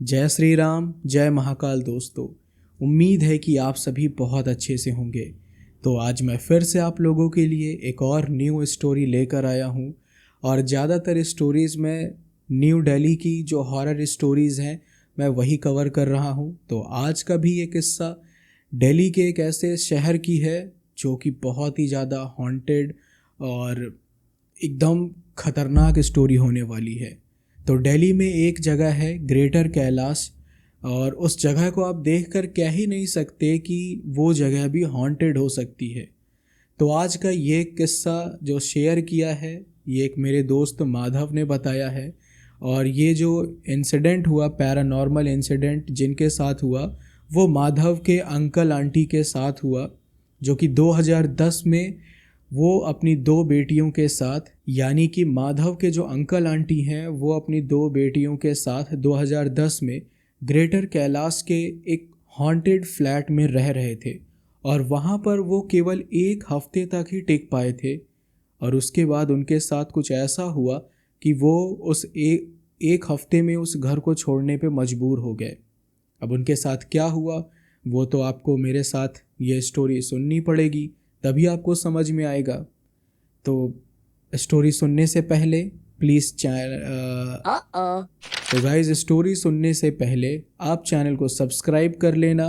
जय श्री राम, जय महाकाल दोस्तों। उम्मीद है कि आप सभी बहुत अच्छे से होंगे। तो आज मैं फिर से आप लोगों के लिए एक और न्यू स्टोरी लेकर आया हूँ। और ज़्यादातर स्टोरीज़ में न्यू दिल्ली की जो हॉरर स्टोरीज़ हैं मैं वही कवर कर रहा हूँ। तो आज का भी ये किस्सा दिल्ली के एक ऐसे शहर की है जो कि बहुत ही ज़्यादा हॉन्टेड और एकदम खतरनाक स्टोरी होने वाली है। तो दिल्ली में एक जगह है ग्रेटर कैलाश, और उस जगह को आप देखकर कह ही नहीं सकते कि वो जगह भी हॉन्टेड हो सकती है। तो आज का ये किस्सा जो शेयर किया है ये एक मेरे दोस्त माधव ने बताया है। और ये जो इंसिडेंट हुआ, पैरानॉर्मल इंसिडेंट जिनके साथ हुआ, वो माधव के अंकल आंटी के साथ हुआ, जो कि 2010 में वो अपनी दो बेटियों के साथ, यानी कि माधव के जो अंकल आंटी हैं वो अपनी दो बेटियों के साथ 2010 में ग्रेटर कैलाश के एक हॉन्टेड फ्लैट में रह रहे थे। और वहाँ पर वो केवल एक हफ्ते तक ही टिक पाए थे, और उसके बाद उनके साथ कुछ ऐसा हुआ कि वो उस एक हफ्ते में उस घर को छोड़ने पे मजबूर हो गए। अब उनके साथ क्या हुआ वो तो आपको मेरे साथ ये स्टोरी सुननी पड़ेगी, तभी आपको समझ में आएगा। तो स्टोरी सुनने से पहले प्लीज़ तो गाइज, स्टोरी सुनने से पहले आप चैनल को सब्सक्राइब कर लेना,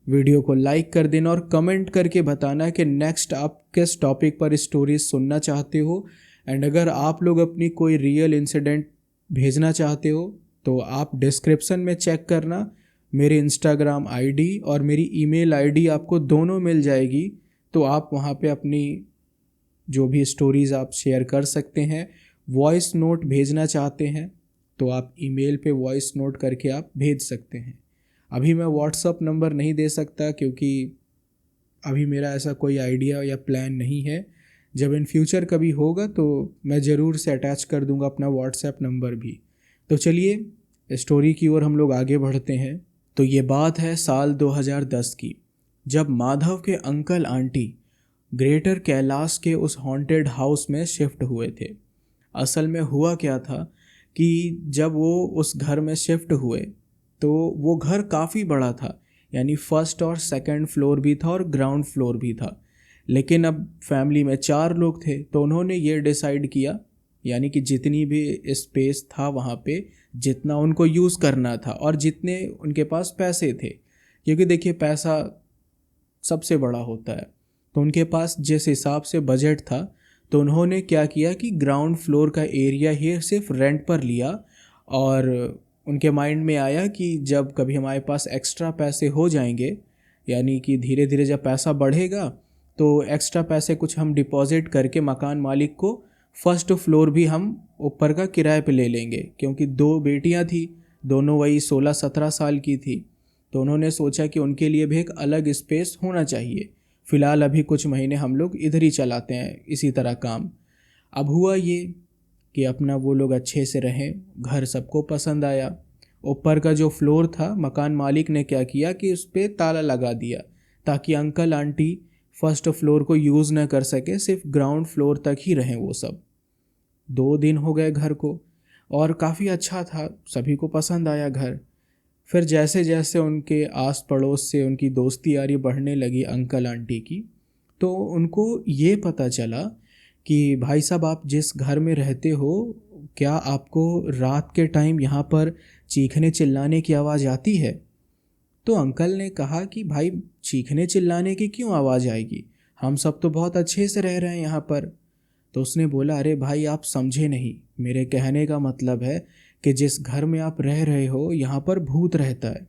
वीडियो को लाइक कर देना और कमेंट करके बताना कि नेक्स्ट आप किस टॉपिक पर स्टोरीज सुनना चाहते हो। एंड अगर आप लोग अपनी कोई रियल इंसिडेंट भेजना चाहते हो तो आप डिस्क्रिप्शन में चेक करना, मेरे इंस्टाग्राम आईडी और मेरी ईमेल आईडी आपको दोनों मिल जाएगी। तो आप वहाँ पे अपनी जो भी स्टोरीज़ आप शेयर कर सकते हैं। वॉइस नोट भेजना चाहते हैं तो आप ईमेल पे वॉइस नोट करके आप भेज सकते हैं। अभी मैं व्हाट्सअप नंबर नहीं दे सकता क्योंकि अभी मेरा ऐसा कोई आइडिया या प्लान नहीं है। जब इन फ्यूचर कभी होगा तो मैं ज़रूर से अटैच कर दूंगा अपना व्हाट्सएप नंबर भी। तो चलिए स्टोरी की ओर हम लोग आगे बढ़ते हैं। तो ये बात है साल 2010 की, जब माधव के अंकल आंटी ग्रेटर कैलाश के उस हॉन्टेड हाउस में शिफ्ट हुए थे। असल में हुआ क्या था कि जब वो उस घर में शिफ्ट हुए तो वो घर काफ़ी बड़ा था, यानी फर्स्ट और सेकंड फ्लोर भी था और ग्राउंड फ्लोर भी था। लेकिन अब फैमिली में 4 लोग थे तो उन्होंने ये डिसाइड किया, यानी कि जितनी भी स्पेस था वहाँ पे जितना उनको यूज़ करना था और जितने उनके पास पैसे थे, क्योंकि देखिए पैसा सबसे बड़ा होता है, तो उनके पास जिस हिसाब से बजट था तो उन्होंने क्या किया कि ग्राउंड फ्लोर का एरिया ही सिर्फ रेंट पर लिया। और उनके माइंड में आया कि जब कभी हमारे पास एक्स्ट्रा पैसे हो जाएंगे, यानी कि धीरे धीरे जब पैसा बढ़ेगा तो एक्स्ट्रा पैसे कुछ हम डिपॉजिट करके मकान मालिक को फर्स्ट फ्लोर भी हम ऊपर का किराए पे ले लेंगे। क्योंकि 2 बेटियां थी, दोनों वही 16-17 साल की थी, तो उन्होंने सोचा कि उनके लिए भी एक अलग स्पेस होना चाहिए। फ़िलहाल अभी कुछ महीने हम लोग इधर ही चलाते हैं इसी तरह काम। अब हुआ ये कि अपना वो लोग अच्छे से रहें, घर सबको पसंद आया। ऊपर का जो फ्लोर था मकान मालिक ने क्या किया कि उस पर ताला लगा दिया ताकि अंकल आंटी फर्स्ट फ्लोर को यूज़ न कर सके, सिर्फ ग्राउंड फ्लोर तक ही रहें वो सब। 2 दिन हो गए घर को और काफ़ी अच्छा था, सभी को पसंद आया घर। फिर जैसे जैसे उनके आस पड़ोस से उनकी दोस्ती यारी बढ़ने लगी अंकल आंटी की, तो उनको ये पता चला कि भाई साहब आप जिस घर में रहते हो, क्या आपको रात के टाइम यहाँ पर चीखने चिल्लाने की आवाज़ आती है? तो अंकल ने कहा कि भाई चीखने चिल्लाने की क्यों आवाज़ आएगी, हम सब तो बहुत अच्छे से रह रहे हैं यहाँ पर। तो उसने बोला, अरे भाई आप समझे नहीं, मेरे कहने का मतलब है कि जिस घर में आप रह रहे हो यहाँ पर भूत रहता है।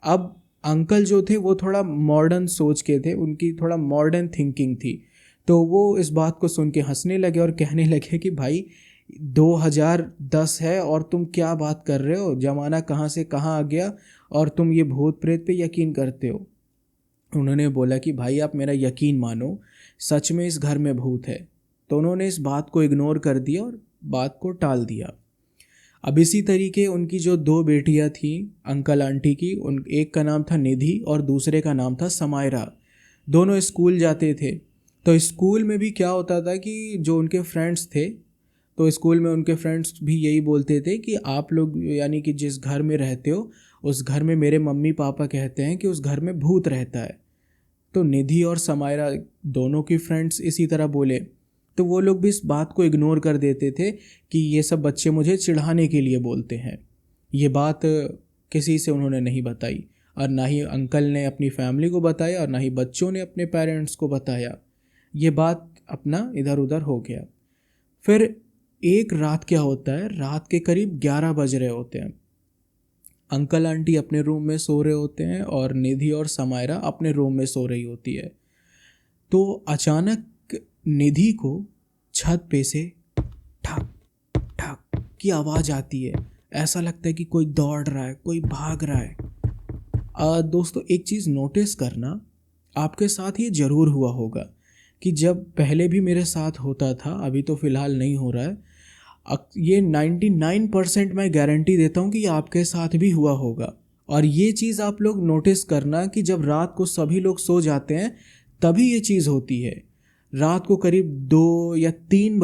अब अंकल जो थे वो थोड़ा मॉडर्न सोच के थे, उनकी थोड़ा मॉडर्न थिंकिंग थी। तो वो इस बात को सुन के हंसने लगे और कहने लगे कि भाई 2010 है और तुम क्या बात कर रहे हो, ज़माना कहाँ से कहाँ आ गया और तुम ये भूत प्रेत पे यकीन करते हो। उन्होंने बोला कि भाई आप मेरा यकीन मानो, सच में इस घर में भूत है। तो उन्होंने इस बात को इग्नोर कर दिया और बात को टाल दिया। अब इसी तरीके उनकी जो 2 बेटियां थीं अंकल आंटी की, उन एक का नाम था निधि और दूसरे का नाम था समायरा। दोनों स्कूल जाते थे। तो स्कूल में भी क्या होता था कि जो उनके फ्रेंड्स थे तो स्कूल में उनके फ्रेंड्स भी यही बोलते थे कि आप लोग यानी कि जिस घर में रहते हो उस घर में मेरे मम्मी पापा कहते हैं कि उस घर में भूत रहता है। तो निधि और समायरा दोनों की फ्रेंड्स इसी तरह बोले, तो वो लोग भी इस बात को इग्नोर कर देते थे कि ये सब बच्चे मुझे चिढ़ाने के लिए बोलते हैं। ये बात किसी से उन्होंने नहीं बताई, और ना ही अंकल ने अपनी फैमिली को बताया और ना ही बच्चों ने अपने पेरेंट्स को बताया। ये बात अपना इधर उधर हो गया। फिर एक रात क्या होता है, रात के करीब 11 बज रहे होते हैं। अंकल आंटी अपने रूम में सो रहे होते हैं और निधि और समायरा अपने रूम में सो रही होती है। तो अचानक निधि को छत पे से ठक ठक की आवाज़ आती है। ऐसा लगता है कि कोई दौड़ रहा है, कोई भाग रहा है। दोस्तों एक चीज़ नोटिस करना, आपके साथ ये ज़रूर हुआ होगा कि जब पहले भी मेरे साथ होता था, अभी तो फ़िलहाल नहीं हो रहा है, ये 99% मैं गारंटी देता हूँ कि ये आपके साथ भी हुआ होगा। और ये चीज़ आप लोग नोटिस करना कि जब रात को सभी लोग सो जाते हैं तभी ये चीज़ होती है। रात को करीब 2 या 3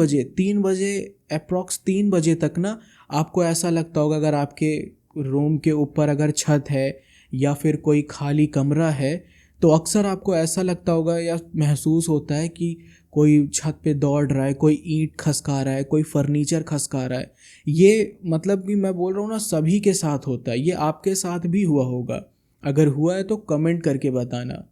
बजे अप्रॉक्स 3 बजे तक ना आपको ऐसा लगता होगा, अगर आपके रूम के ऊपर अगर छत है या फिर कोई खाली कमरा है, तो अक्सर आपको ऐसा लगता होगा या महसूस होता है कि कोई छत पे दौड़ रहा है, कोई ईंट खसका रहा है, कोई फर्नीचर खसका रहा है। ये मतलब कि मैं बोल रहा हूँ ना, सभी के साथ होता है। ये आपके साथ भी हुआ होगा, अगर हुआ है तो कमेंट करके बताना।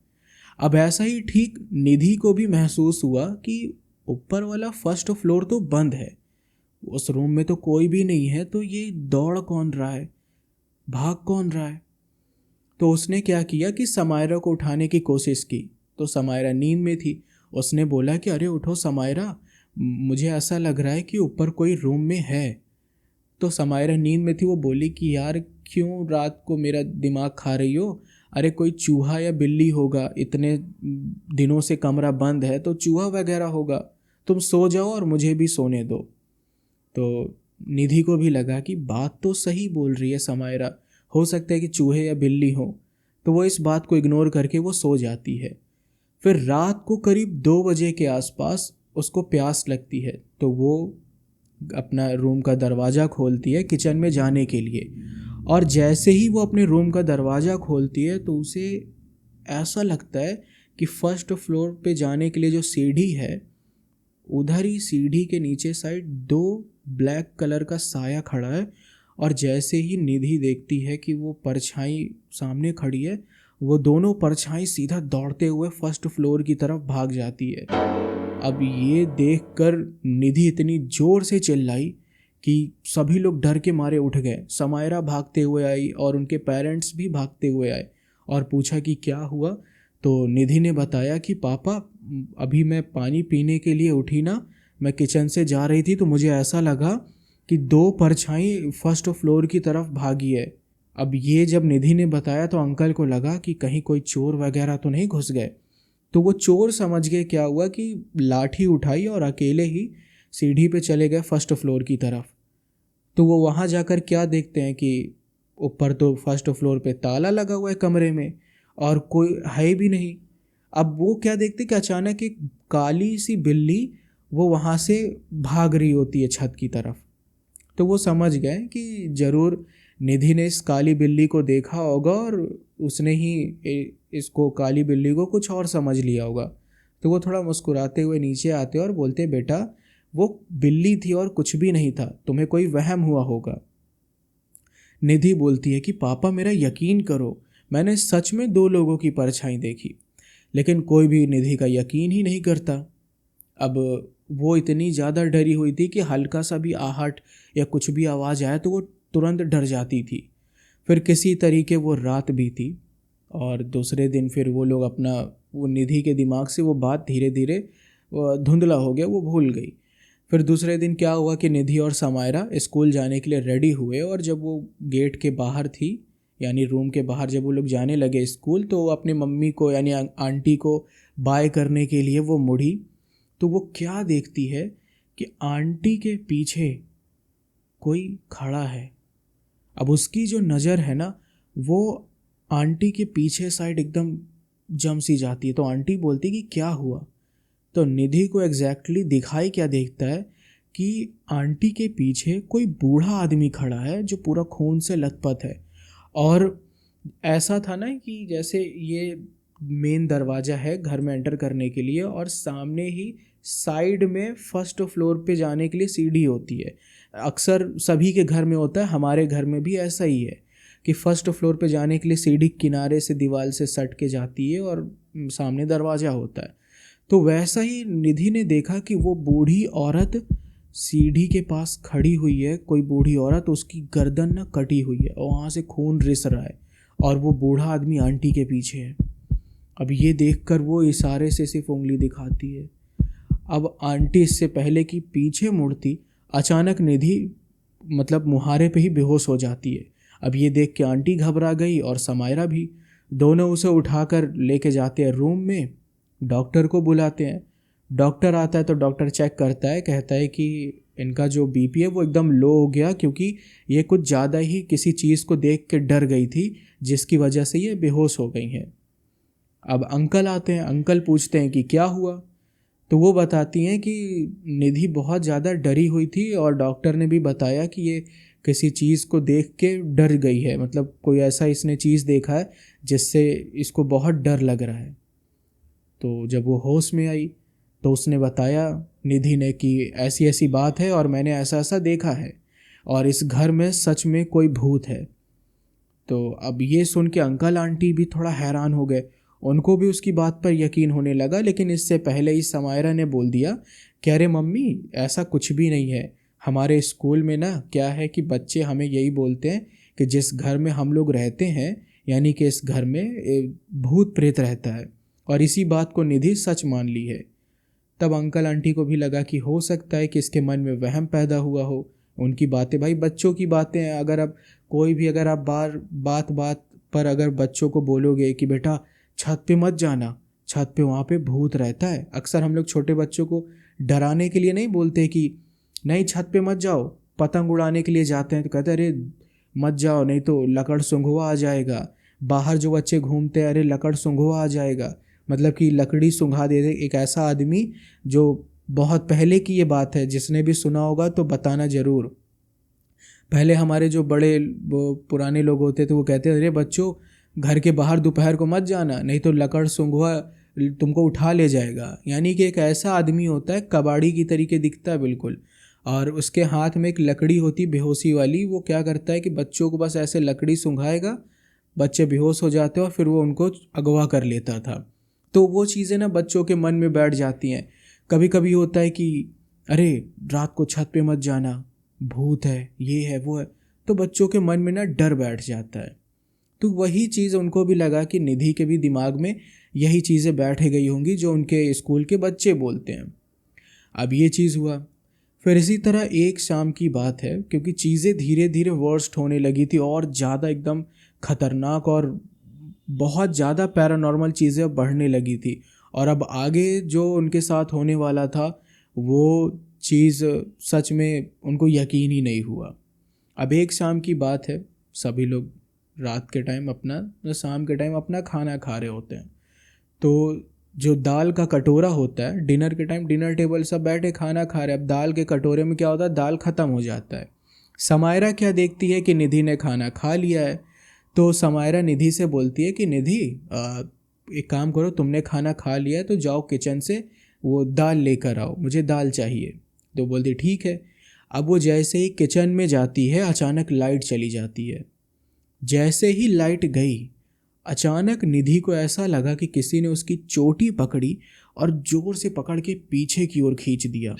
अब ऐसा ही ठीक निधि को भी महसूस हुआ कि ऊपर वाला फर्स्ट फ्लोर तो बंद है, उस रूम में तो कोई भी नहीं है, तो ये दौड़ कौन रहा है, भाग कौन रहा है। तो उसने क्या किया कि समायरा को उठाने की कोशिश की, तो समायरा नींद में थी। उसने बोला कि अरे उठो समायरा, मुझे ऐसा लग रहा है कि ऊपर कोई रूम में है। तो समायरा नींद में थी, वो बोली कि यार क्यों रात को मेरा दिमाग खा रही हो, अरे कोई चूहा या बिल्ली होगा, इतने दिनों से कमरा बंद है तो चूहा वगैरह होगा, तुम सो जाओ और मुझे भी सोने दो। तो निधि को भी लगा कि बात तो सही बोल रही है समायरा, हो सकता है कि चूहे या बिल्ली हो, तो वो इस बात को इग्नोर करके वो सो जाती है। फिर रात को करीब 2 बजे के आसपास उसको प्यास लगती है, तो वो अपना रूम का दरवाज़ा खोलती है किचन में जाने के लिए। और जैसे ही वो अपने रूम का दरवाज़ा खोलती है तो उसे ऐसा लगता है कि फर्स्ट फ्लोर पे जाने के लिए जो सीढ़ी है, उधर ही सीढ़ी के नीचे साइड 2 ब्लैक कलर का साया खड़ा है। और जैसे ही निधि देखती है कि वो परछाई सामने खड़ी है, वो दोनों परछाई सीधा दौड़ते हुए फर्स्ट फ्लोर की तरफ भाग जाती है। अब ये देखकर निधि इतनी ज़ोर से चिल्लाई कि सभी लोग डर के मारे उठ गए। समायरा भागते हुए आई और उनके पेरेंट्स भी भागते हुए आए और पूछा कि क्या हुआ। तो निधि ने बताया कि पापा, अभी मैं पानी पीने के लिए उठी ना, मैं किचन से जा रही थी तो मुझे ऐसा लगा कि 2 परछाई फर्स्ट फ्लोर की तरफ भागी है। अब ये जब निधि ने बताया तो अंकल को लगा कि कहीं कोई चोर वगैरह तो नहीं घुस गए। तो वो चोर समझ गए क्या हुआ कि लाठी उठाई और अकेले ही सीढ़ी पे चले गए फर्स्ट फ्लोर की तरफ। तो वो वहाँ जाकर क्या देखते हैं कि ऊपर तो फर्स्ट फ्लोर पे ताला लगा हुआ है कमरे में और कोई है भी नहीं। अब वो क्या देखते कि अचानक एक काली सी बिल्ली वो वहाँ से भाग रही होती है छत की तरफ। तो वो समझ गए कि ज़रूर निधि ने इस काली बिल्ली को देखा होगा और उसने ही इसको, काली बिल्ली को, कुछ और समझ लिया होगा। तो वो थोड़ा मुस्कुराते हुए नीचे आते और बोलते, बेटा वो बिल्ली थी और कुछ भी नहीं था, तुम्हें कोई वहम हुआ होगा। निधि बोलती है कि पापा मेरा यकीन करो, मैंने सच में 2 लोगों की परछाई देखी। लेकिन कोई भी निधि का यकीन ही नहीं करता। अब वो इतनी ज़्यादा डरी हुई थी कि हल्का सा भी आहट या कुछ भी आवाज़ आया तो वो तुरंत डर जाती थी। फिर किसी तरीके वो रात बीती और दूसरे दिन फिर वो लोग अपना, वो निधि के दिमाग से वो बात धीरे धीरे धुंधला हो गया, वो भूल गई। फिर दूसरे दिन क्या हुआ कि निधि और समायरा स्कूल जाने के लिए रेडी हुए और जब वो गेट के बाहर थी, यानी रूम के बाहर जब वो लोग जाने लगे स्कूल, तो वो अपनी मम्मी को यानी आंटी को बाय करने के लिए वो मुड़ी। तो वो क्या देखती है कि आंटी के पीछे कोई खड़ा है। अब उसकी जो नज़र है ना, वो आंटी के पीछे साइड एकदम जम सी जाती है। तो आंटी बोलती कि क्या हुआ। तो निधि को एग्जैक्टली दिखाई क्या देखता है कि आंटी के पीछे कोई बूढ़ा आदमी खड़ा है जो पूरा खून से लथपथ है। और ऐसा था ना कि जैसे ये मेन दरवाज़ा है घर में एंटर करने के लिए, और सामने ही साइड में फर्स्ट फ्लोर पे जाने के लिए सीढ़ी होती है। अक्सर सभी के घर में होता है, हमारे घर में भी ऐसा ही है कि फर्स्ट फ्लोर पे जाने के लिए सीढ़ी किनारे से दीवार से सट के जाती है और सामने दरवाज़ा होता है। तो वैसा ही निधि ने देखा कि वो बूढ़ी औरत सीढ़ी के पास खड़ी हुई है। कोई बूढ़ी औरत, उसकी गर्दन ना कटी हुई है और वहाँ से खून रिस रहा है, और वो बूढ़ा आदमी आंटी के पीछे है। अब ये देखकर वो इशारे से सिर्फ उंगली दिखाती है। अब आंटी इससे पहले कि पीछे मुड़ती, अचानक निधि मतलब मुहारे पे ही बेहोश हो जाती है। अब ये देख के आंटी घबरा गई और समायरा भी। दोनों उसे उठाकर लेके जाते हैं रूम में, डॉक्टर को बुलाते हैं। डॉक्टर आता है तो डॉक्टर चेक करता है, कहता है कि इनका जो बीपी है वो एकदम लो हो गया, क्योंकि ये कुछ ज़्यादा ही किसी चीज़ को देख के डर गई थी, जिसकी वजह से ये बेहोश हो गई हैं। अब अंकल आते हैं, अंकल पूछते हैं कि क्या हुआ। तो वो बताती हैं कि निधि बहुत ज़्यादा डरी हुई थी और डॉक्टर ने भी बताया कि ये किसी चीज़ को देख के डर गई है, मतलब कोई ऐसा इसने चीज़ देखा है जिससे इसको बहुत डर लग रहा है। तो जब वो होश में आई तो उसने बताया निधि ने कि ऐसी ऐसी बात है और मैंने ऐसा ऐसा देखा है और इस घर में सच में कोई भूत है। तो अब ये सुन के अंकल आंटी भी थोड़ा हैरान हो गए, उनको भी उसकी बात पर यकीन होने लगा। लेकिन इससे पहले ही समायरा ने बोल दिया कि अरे मम्मी, ऐसा कुछ भी नहीं है। हमारे स्कूल में ना क्या है कि बच्चे हमें यही बोलते हैं कि जिस घर में हम लोग रहते हैं, यानी कि इस घर में भूत प्रेत रहता है, और इसी बात को निधि सच मान ली है। तब अंकल आंटी को भी लगा कि हो सकता है कि इसके मन में वहम पैदा हुआ हो। उनकी बातें, भाई बच्चों की बातें हैं, अगर अब कोई भी अगर आप बात बात पर अगर बच्चों को बोलोगे कि बेटा छत पे मत जाना, छत पे वहाँ पे भूत रहता है। अक्सर हम लोग छोटे बच्चों को डराने के लिए नहीं बोलते कि नहीं छत पे मत जाओ, पतंग उड़ाने के लिए जाते हैं तो कहते हैं अरे मत जाओ नहीं तो लकड़ सुंघुआ आ जाएगा। बाहर जो बच्चे घूमते हैं, अरे लकड़ सुंघुआ आ जाएगा, मतलब कि लकड़ी सुंघा दे दे। एक ऐसा आदमी जो बहुत पहले की ये बात है, जिसने भी सुना होगा तो बताना ज़रूर। पहले हमारे जो बड़े वो पुराने लोग होते थे वो कहते अरे बच्चों घर के बाहर दोपहर को मत जाना, नहीं तो लकड़ सुंघुआ तुमको उठा ले जाएगा। यानी कि एक ऐसा आदमी होता है, कबाड़ी की तरीके दिखता है बिल्कुल, और उसके हाथ में एक लकड़ी होती बेहोशी वाली। वो क्या करता है कि बच्चों को बस ऐसे लकड़ी सुंघाएगा, बच्चे बेहोश हो जाते हैं और फिर वो उनको अगवा कर लेता था। तो वो चीज़ें ना बच्चों के मन में बैठ जाती हैं। कभी कभी होता है कि अरे रात को छत पे मत जाना, भूत है, ये है वो है, तो बच्चों के मन में ना डर बैठ जाता है। तो वही चीज़ उनको भी लगा कि निधि के भी दिमाग में यही चीज़ें बैठ गई होंगी जो उनके स्कूल के बच्चे बोलते हैं। अब ये चीज़ हुआ। फिर इसी तरह एक शाम की बात है, क्योंकि चीज़ें धीरे धीरे वर्स्ट होने लगी थी और ज़्यादा एकदम खतरनाक और बहुत ज़्यादा पैरानॉर्मल चीज़ें बढ़ने लगी थी, और अब आगे जो उनके साथ होने वाला था वो चीज़ सच में उनको यकीन ही नहीं हुआ। अब एक शाम की बात है, सभी लोग रात के टाइम अपना शाम के टाइम अपना खाना खा रहे होते हैं। तो जो दाल का कटोरा होता है, डिनर के टाइम डिनर टेबल सब बैठे खाना खा रहे हैं। अब दाल के कटोरे में क्या होता है, दाल ख़त्म हो जाता है। समायरा क्या देखती है कि निधि ने खाना खा लिया है, तो समायरा निधि से बोलती है कि निधि एक काम करो, तुमने खाना खा लिया है तो जाओ किचन से वो दाल लेकर आओ, मुझे दाल चाहिए। तो बोलती ठीक है। अब वो जैसे ही किचन में जाती है, अचानक लाइट चली जाती है। जैसे ही लाइट गई, अचानक निधि को ऐसा लगा कि किसी ने उसकी चोटी पकड़ी और जोर से पकड़ के पीछे की ओर खींच दिया।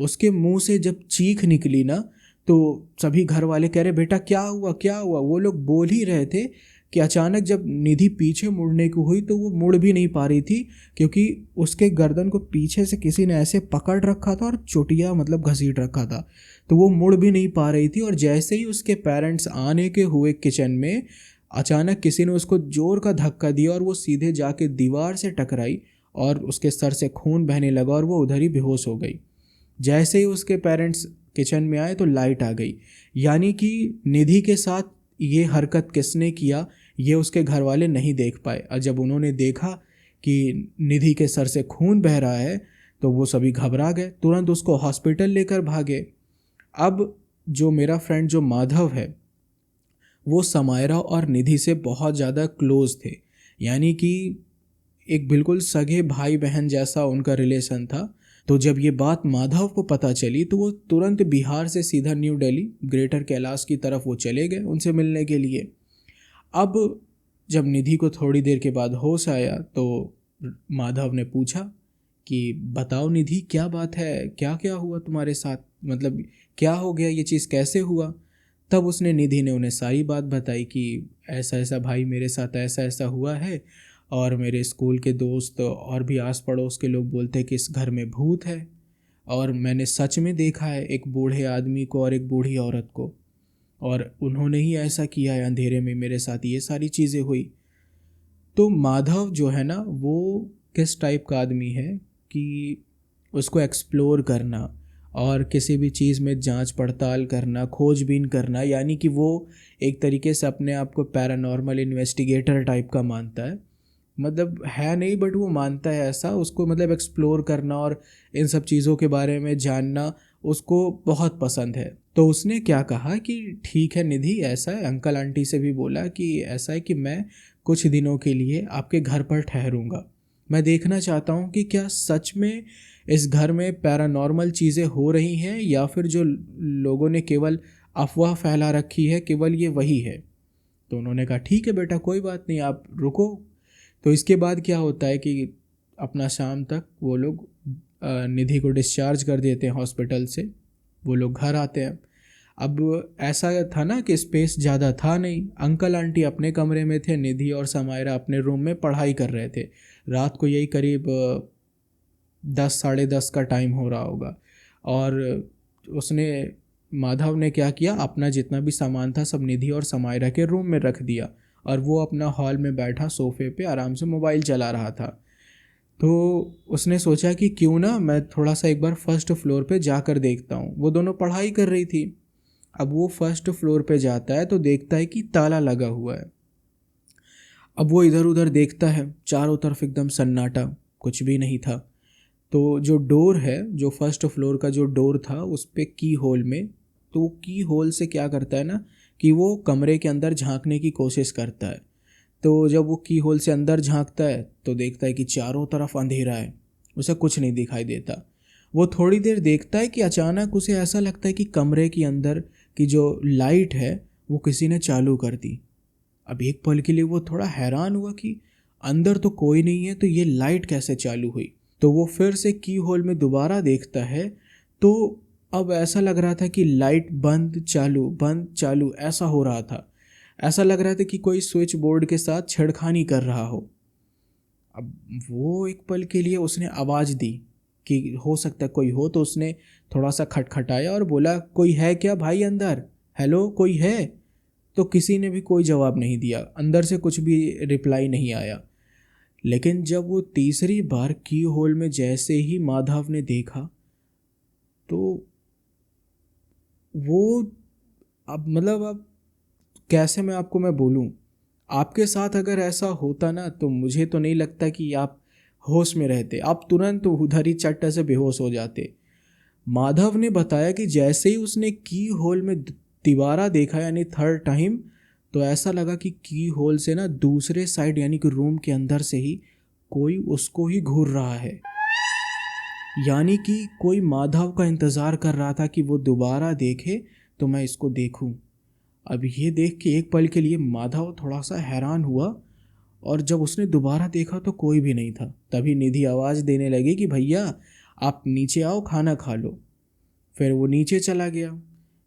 उसके मुंह से जब चीख निकली ना, तो सभी घर वाले कह रहे बेटा क्या हुआ क्या हुआ। वो लोग बोल ही रहे थे कि अचानक जब निधि पीछे मुड़ने को हुई तो वो मुड़ भी नहीं पा रही थी, क्योंकि उसके गर्दन को पीछे से किसी ने ऐसे पकड़ रखा था और चोटिया मतलब घसीट रखा था, तो वो मुड़ भी नहीं पा रही थी। और जैसे ही उसके पेरेंट्स आने के हुए किचन में, अचानक किसी ने उसको जोर का धक्का दिया और वो सीधे जाके दीवार से टकराई और उसके सर से खून बहने लगा और वो उधर ही बेहोश हो गई। जैसे ही उसके पेरेंट्स किचन में आए तो लाइट आ गई। यानी कि निधि के साथ ये हरकत किसने किया ये उसके घर वाले नहीं देख पाए, और जब उन्होंने देखा कि निधि के सर से खून बह रहा है तो वो सभी घबरा गए, तुरंत उसको हॉस्पिटल लेकर भागे। अब जो मेरा फ्रेंड जो माधव है वो समायरा और निधि से बहुत ज़्यादा क्लोज थे, यानी कि एक बिल्कुल सगे भाई बहन जैसा उनका रिलेशन था। तो जब ये बात माधव को पता चली तो वो तुरंत बिहार से सीधा न्यू दिल्ली ग्रेटर कैलाश की तरफ वो चले गए उनसे मिलने के लिए। अब जब निधि को थोड़ी देर के बाद होश आया तो माधव ने पूछा कि बताओ निधि, क्या बात है, क्या क्या हुआ तुम्हारे साथ, मतलब क्या हो गया, ये चीज़ कैसे हुआ। तब निधि ने उन्हें सारी बात बताई कि ऐसा ऐसा भाई मेरे साथ ऐसा ऐसा हुआ है, और मेरे स्कूल के दोस्त और भी आस पड़ोस के लोग बोलते हैं कि इस घर में भूत है, और मैंने सच में देखा है एक बूढ़े आदमी को और एक बूढ़ी औरत को, और उन्होंने ही ऐसा किया है, अंधेरे में मेरे साथ ये सारी चीज़ें हुई। तो माधव जो है ना वो किस टाइप का आदमी है कि उसको एक्सप्लोर करना और किसी भी चीज़ में जांच पड़ताल करना, खोजबीन करना, यानी कि वो एक तरीके से अपने आप को पैरानॉर्मल इन्वेस्टिगेटर टाइप का मानता है। मतलब है नहीं बट वो मानता है ऐसा, उसको मतलब एक्सप्लोर करना और इन सब चीज़ों के बारे में जानना उसको बहुत पसंद है। तो उसने क्या कहा कि ठीक है निधि, ऐसा है, अंकल आंटी से भी बोला कि ऐसा है कि मैं कुछ दिनों के लिए आपके घर पर ठहरूंगा, मैं देखना चाहता हूँ कि क्या सच में इस घर में पैरानॉर्मल चीज़ें हो रही हैं या फिर जो लोगों ने केवल अफवाह फैला रखी है केवल ये वही है। तो उन्होंने कहा ठीक है बेटा, कोई बात नहीं, आप रुको। तो इसके बाद क्या होता है कि अपना शाम तक वो लोग निधि को डिस्चार्ज कर देते हैं हॉस्पिटल से, वो लोग घर आते हैं। अब ऐसा था ना कि स्पेस ज़्यादा था नहीं, अंकल आंटी अपने कमरे में थे, निधि और समायरा अपने रूम में पढ़ाई कर रहे थे। रात को यही करीब 10 साढ़े 10 का टाइम हो रहा होगा। और उसने माधव ने क्या किया, अपना जितना भी सामान था सब निधि और समायरा के रूम में रख दिया, और वो अपना हॉल में बैठा सोफे पे आराम से मोबाइल चला रहा था। तो उसने सोचा कि क्यों ना मैं थोड़ा सा एक बार फर्स्ट फ्लोर पे जाकर देखता हूँ, वो दोनों पढ़ाई कर रही थी। अब वो फर्स्ट फ्लोर पे जाता है तो देखता है कि ताला लगा हुआ है। अब वो इधर उधर देखता है, चारों तरफ एकदम सन्नाटा, कुछ भी नहीं था। तो जो डोर है, जो फर्स्ट फ्लोर का जो डोर था उस पे की होल में, तो वो की होल से क्या करता है ना कि वो कमरे के अंदर झांकने की कोशिश करता है। तो जब वो की होल से अंदर झांकता है तो देखता है कि चारों तरफ अंधेरा है, उसे कुछ नहीं दिखाई देता। वो थोड़ी देर देखता है कि अचानक उसे ऐसा लगता है कि कमरे के अंदर की जो लाइट है वो किसी ने चालू कर दी। अब एक पल के लिए वो थोड़ा हैरान हुआ कि अंदर तो कोई नहीं है, तो ये लाइट कैसे चालू हुई। तो वो फिर से की होल में दोबारा देखता है, तो अब ऐसा लग रहा था कि लाइट बंद चालू ऐसा हो रहा था। ऐसा लग रहा था कि कोई स्विच बोर्ड के साथ छेड़खानी कर रहा हो। अब वो एक पल के लिए उसने आवाज़ दी कि हो सकता है कोई हो, तो उसने थोड़ा सा खटखटाया और बोला कोई है क्या भाई अंदर, हेलो कोई है। तो किसी ने भी कोई जवाब नहीं दिया, अंदर से कुछ भी रिप्लाई नहीं आया। लेकिन जब वो तीसरी बार की होल में जैसे ही माधव ने देखा तो वो, अब कैसे मैं बोलूं, आपके साथ अगर ऐसा होता ना तो मुझे तो नहीं लगता कि आप होश में रहते, आप तुरंत उधर ही चट्ट से बेहोश हो जाते। माधव ने बताया कि जैसे ही उसने की होल में तिबारा देखा, यानी थर्ड टाइम, तो ऐसा लगा कि की होल से ना दूसरे साइड यानी कि रूम के अंदर से ही कोई उसको ही घूर रहा है, यानी कि कोई माधव का इंतज़ार कर रहा था कि वो दोबारा देखे तो मैं इसको देखूं। अब ये देख के एक पल के लिए माधव थोड़ा सा हैरान हुआ, और जब उसने दोबारा देखा तो कोई भी नहीं था। तभी निधि आवाज़ देने लगी कि भैया आप नीचे आओ, खाना खा लो। फिर वो नीचे चला गया,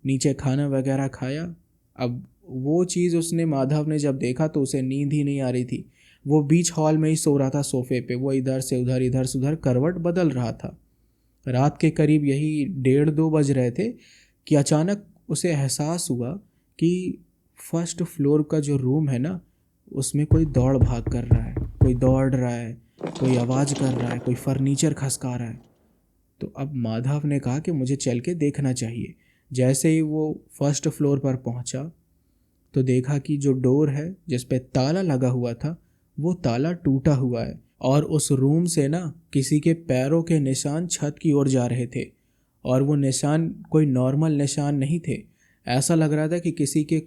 नीचे खाना वगैरह खाया। अब वो चीज़ उसने माधव ने जब देखा तो उसे नींद ही नहीं आ रही थी, वो बीच हॉल में ही सो रहा था सोफे पे, वो इधर से उधर करवट बदल रहा था। रात के करीब यही 1:30-2 बज रहे थे कि अचानक उसे एहसास हुआ कि फर्स्ट फ्लोर का जो रूम है ना उसमें कोई दौड़ भाग कर रहा है, कोई दौड़ रहा है, कोई आवाज़ कर रहा है, कोई फर्नीचर खसका रहा है। तो अब माधव ने कहा कि मुझे चल के देखना चाहिए। जैसे ही वो फर्स्ट फ्लोर पर पहुंचा तो देखा कि जो डोर है जिस पे ताला लगा हुआ था वो ताला टूटा हुआ है, और उस रूम से ना किसी के पैरों के निशान छत की ओर जा रहे थे। और वो निशान कोई नॉर्मल निशान नहीं थे, ऐसा लग रहा था कि किसी के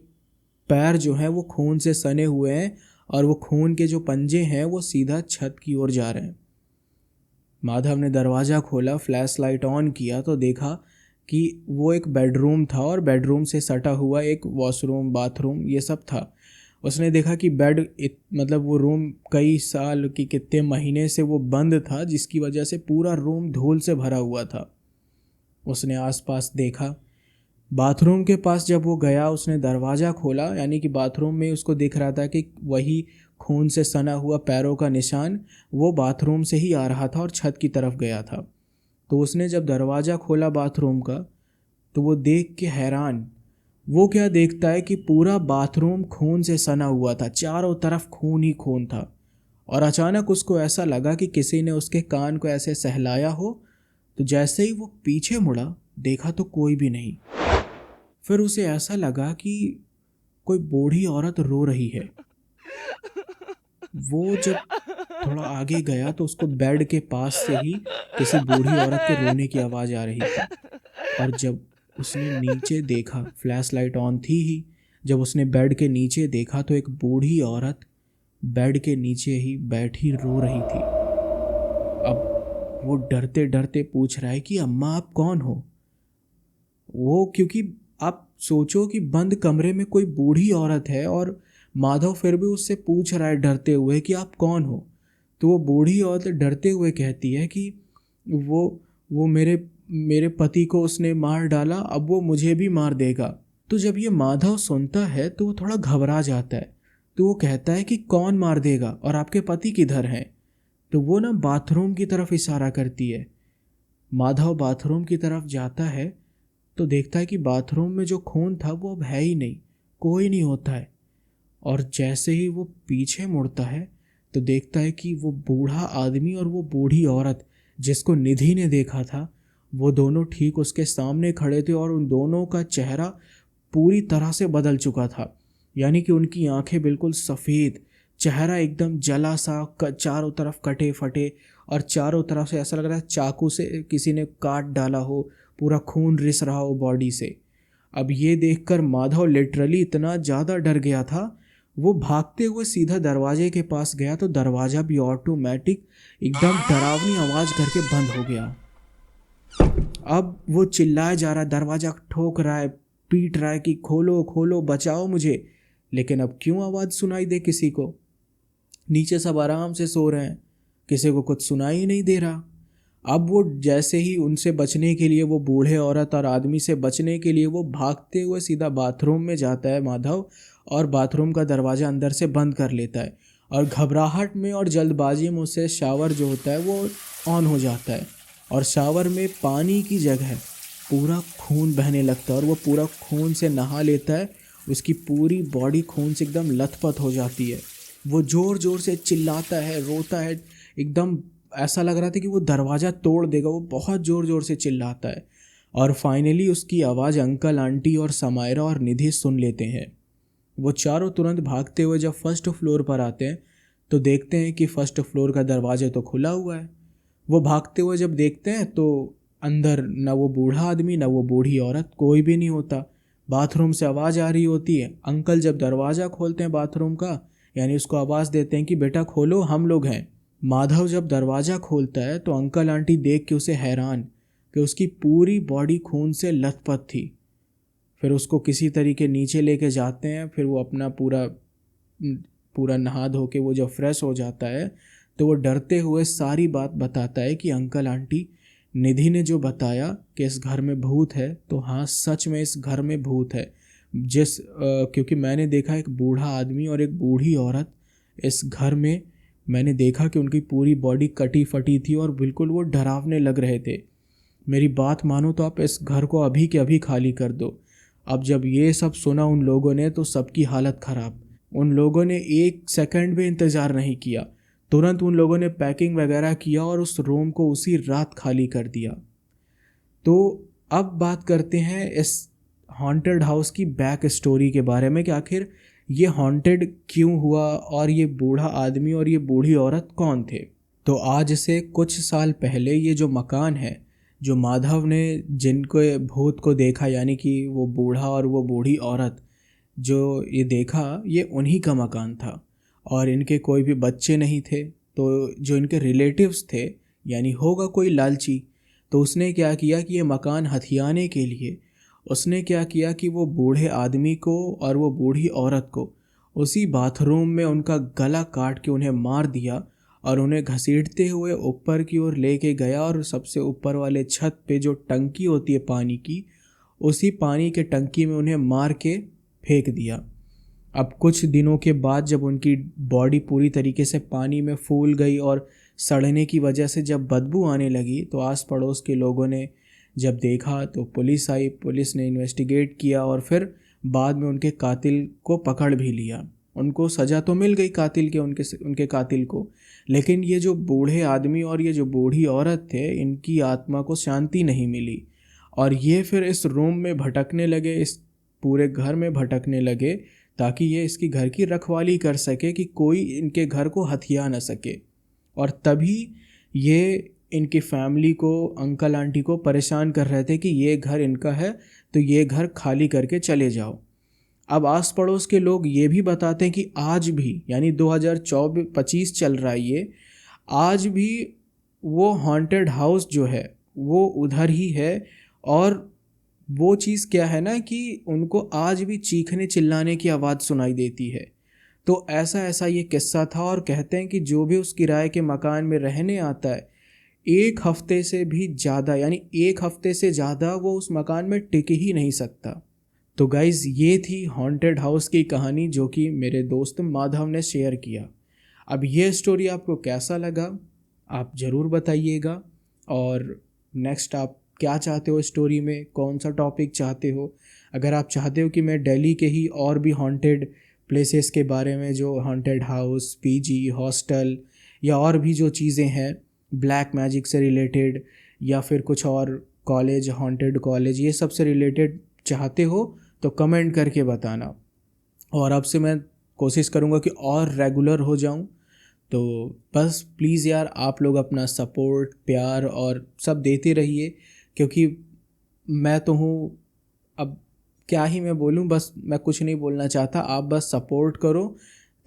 पैर जो हैं वो खून से सने हुए हैं और वो खून के जो पंजे हैं वो सीधा छत की ओर जा रहे हैं। माधव ने दरवाज़ा खोला, फ्लैश लाइट ऑन किया तो देखा कि वो एक बेडरूम था और बेडरूम से सटा हुआ एक वॉशरूम, बाथरूम, ये सब था। उसने देखा कि मतलब वो रूम कई साल की, कितने महीने से वो बंद था, जिसकी वजह से पूरा रूम धूल से भरा हुआ था। उसने आसपास देखा। बाथरूम के पास जब वो गया, उसने दरवाज़ा खोला, यानी कि बाथरूम में उसको दिख रहा था कि वही खून से सना हुआ पैरों का निशान वो बाथरूम से ही आ रहा था और छत की तरफ गया था। तो उसने जब दरवाज़ा खोला बाथरूम का, तो वो देख के हैरान, वो क्या देखता है कि पूरा बाथरूम खून से सना हुआ था, चारों तरफ खून ही खून था। और अचानक उसको ऐसा लगा कि किसी ने उसके कान को ऐसे सहलाया हो। तो जैसे ही वो पीछे मुड़ा, देखा तो कोई भी नहीं। फिर उसे ऐसा लगा कि कोई बूढ़ी औरत रो रही है। वो जब थोड़ा आगे गया तो उसको बेड के पास से ही किसी बूढ़ी औरत के रोने की आवाज़ आ रही थी। और जब उसने नीचे देखा, फ्लैश लाइट ऑन थी ही, जब उसने बेड के नीचे देखा तो एक बूढ़ी औरत बेड के नीचे ही बैठी रो रही थी। अब वो डरते डरते पूछ रहा है कि अम्मा आप कौन हो? वो, क्योंकि आप सोचो कि बंद कमरे में कोई बूढ़ी औरत है और माधव फिर भी उससे पूछ रहा है डरते हुए कि आप कौन हो। तो वो बूढ़ी औरत डरते हुए कहती है कि वो मेरे पति को उसने मार डाला, अब वो मुझे भी मार देगा। तो जब ये माधव सुनता है तो वो थोड़ा घबरा जाता है। तो वो कहता है कि कौन मार देगा और आपके पति किधर हैं? तो वो ना बाथरूम की तरफ इशारा करती है। माधव बाथरूम की तरफ जाता है तो देखता है कि बाथरूम में जो खून था वो अब है ही नहीं, कोई नहीं होता है। और जैसे ही वो पीछे मुड़ता है तो देखता है कि वो बूढ़ा आदमी और वो बूढ़ी औरत जिसको निधि ने देखा था, वो दोनों ठीक उसके सामने खड़े थे और उन दोनों का चेहरा पूरी तरह से बदल चुका था। यानी कि उनकी आंखें बिल्कुल सफ़ेद, चेहरा एकदम जला सा, चारों तरफ कटे फटे और चारों तरफ से ऐसा लग रहा है चाकू से किसी ने काट डाला हो, पूरा खून रिस रहा हो बॉडी से। अब ये देखकर माधव लिटरली इतना ज़्यादा डर गया था, वो भागते हुए सीधा दरवाजे के पास गया तो दरवाज़ा भी ऑटोमेटिक एकदम डरावनी आवाज़ करके बंद हो गया। अब वो चिल्लाया जा रहा है, दरवाज़ा ठोक रहा है, पीट रहा है कि खोलो खोलो, बचाओ मुझे। लेकिन अब क्यों आवाज़ सुनाई दे किसी को? नीचे सब आराम से सो रहे हैं, किसी को कुछ सुनाई ही नहीं दे रहा। अब वो जैसे ही उनसे बचने के लिए, वो बूढ़े औरत और आदमी से बचने के लिए वो भागते हुए सीधा बाथरूम में जाता है माधव, और बाथरूम का दरवाज़ा अंदर से बंद कर लेता है। और घबराहट में और जल्दबाजी में उसे शावर जो होता है वो ऑन हो जाता है और शावर में पानी की जगह पूरा खून बहने लगता है और वो पूरा खून से नहा लेता है। उसकी पूरी बॉडी खून से एकदम लथपथ हो जाती है। वो ज़ोर ज़ोर से चिल्लाता है, रोता है, एकदम ऐसा लग रहा था कि वो दरवाज़ा तोड़ देगा। वो बहुत ज़ोर ज़ोर से चिल्लाता है और फाइनली उसकी आवाज़ अंकल, आंटी और समायरा और निधि सुन लेते हैं। वो चारों तुरंत भागते हुए जब फर्स्ट फ्लोर पर आते हैं तो देखते हैं कि फर्स्ट फ्लोर का दरवाज़ा तो खुला हुआ है। वो भागते हुए जब देखते हैं तो अंदर न वो बूढ़ा आदमी न वो बूढ़ी औरत, कोई भी नहीं होता। बाथरूम से आवाज़ आ रही होती है। अंकल जब दरवाज़ा खोलते हैं बाथरूम का, यानी उसको आवाज़ देते हैं कि बेटा खोलो, हम लोग हैं। माधव जब दरवाज़ा खोलता है तो अंकल आंटी देख के उसे हैरान कि उसकी पूरी बॉडी खून से लथपथ थी। फिर उसको किसी तरीके नीचे लेके जाते हैं। फिर वो अपना पूरा नहा धो के वो जब फ्रेश हो जाता है तो वो डरते हुए सारी बात बताता है कि अंकल आंटी, निधि ने जो बताया कि इस घर में भूत है, तो हाँ सच में इस घर में भूत है। क्योंकि मैंने देखा एक बूढ़ा आदमी और एक बूढ़ी औरत इस घर में, मैंने देखा कि उनकी पूरी बॉडी कटी फटी थी और बिल्कुल वो डरावने लग रहे थे। मेरी बात मानो तो आप इस घर को अभी के अभी खाली कर दो। अब जब ये सब सुना उन लोगों ने तो सबकी हालत ख़राब। उन लोगों ने एक सेकंड भी इंतज़ार नहीं किया, तुरंत उन लोगों ने पैकिंग वगैरह किया और उस रूम को उसी रात खाली कर दिया। तो अब बात करते हैं इस हॉन्टेड हाउस की बैक स्टोरी के बारे में कि आखिर ये हॉन्टेड क्यों हुआ और ये बूढ़ा आदमी और ये बूढ़ी औरत कौन थे। तो आज से कुछ साल पहले ये जो मकान है, जो माधव ने जिनको भूत को देखा, यानी कि वो बूढ़ा और वो बूढ़ी औरत जो ये देखा, ये उन्हीं का मकान था। और इनके कोई भी बच्चे नहीं थे। तो जो इनके रिलेटिव्स थे, यानी होगा कोई लालची, तो उसने क्या किया कि ये मकान हथियाने के लिए उसने क्या किया कि वो बूढ़े आदमी को और वो बूढ़ी औरत को उसी बाथरूम में उनका गला काट के उन्हें मार दिया और उन्हें घसीटते हुए ऊपर की ओर लेके गया और सबसे ऊपर वाले छत पे जो टंकी होती है पानी की, उसी पानी के टंकी में उन्हें मार के फेंक दिया। अब कुछ दिनों के बाद जब उनकी बॉडी पूरी तरीके से पानी में फूल गई और सड़ने की वजह से जब बदबू आने लगी, तो आस पड़ोस के लोगों ने जब देखा तो पुलिस आई। पुलिस ने इन्वेस्टिगेट किया और फिर बाद में उनके कातिल को पकड़ भी लिया। उनको सज़ा तो मिल गई कातिल के उनके कातिल को, लेकिन ये जो बूढ़े आदमी और ये जो बूढ़ी औरत थे, इनकी आत्मा को शांति नहीं मिली और ये फिर इस रूम में भटकने लगे, इस पूरे घर में भटकने लगे ताकि ये इसकी घर की रखवाली कर सके कि कोई इनके घर को हथिया न सके। और तभी ये इनकी फैमिली को, अंकल आंटी को परेशान कर रहे थे कि ये घर इनका है तो ये घर खाली करके चले जाओ। अब आस पड़ोस के लोग ये भी बताते हैं कि आज भी, यानी 2024-25 चल रहा है ये, आज भी वो हॉन्टेड हाउस जो है वो उधर ही है। और वो चीज़ क्या है ना कि उनको आज भी चीखने चिल्लाने की आवाज़ सुनाई देती है। तो ऐसा ऐसा ये किस्सा था और कहते हैं कि जो भी उस किराए के मकान में रहने आता है, एक हफ्ते से भी ज़्यादा, यानी एक हफ्ते से ज़्यादा वो उस मकान में टिक ही नहीं सकता। तो गाइज़, ये थी हॉन्टेड हाउस की कहानी जो कि मेरे दोस्त माधव ने शेयर किया। अब ये स्टोरी आपको कैसा लगा आप ज़रूर बताइएगा। और नेक्स्ट आप क्या चाहते हो स्टोरी में, कौन सा टॉपिक चाहते हो। अगर आप चाहते हो कि मैं दिल्ली के ही और भी हॉन्टेड प्लेसेस के बारे में, जो हॉन्टेड हाउस, पीजी, हॉस्टल या और भी जो चीज़ें हैं ब्लैक मैजिक से रिलेटेड, या फिर कुछ और कॉलेज, हॉन्टेड कॉलेज, ये सब से रिलेटेड चाहते हो तो कमेंट करके बताना। और अब से मैं कोशिश करूँगा कि और रेगुलर हो जाऊँ। तो बस प्लीज़ यार, आप लोग अपना सपोर्ट, प्यार और सब देते रहिए, क्योंकि मैं तो हूँ, अब क्या ही मैं बोलूँ, बस मैं कुछ नहीं बोलना चाहता। आप बस सपोर्ट करो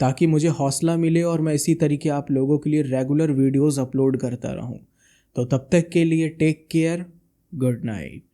ताकि मुझे हौसला मिले और मैं इसी तरीके आप लोगों के लिए रेगुलर वीडियोस अपलोड करता रहूँ। तो तब तक के लिए टेक केयर, गुड नाइट।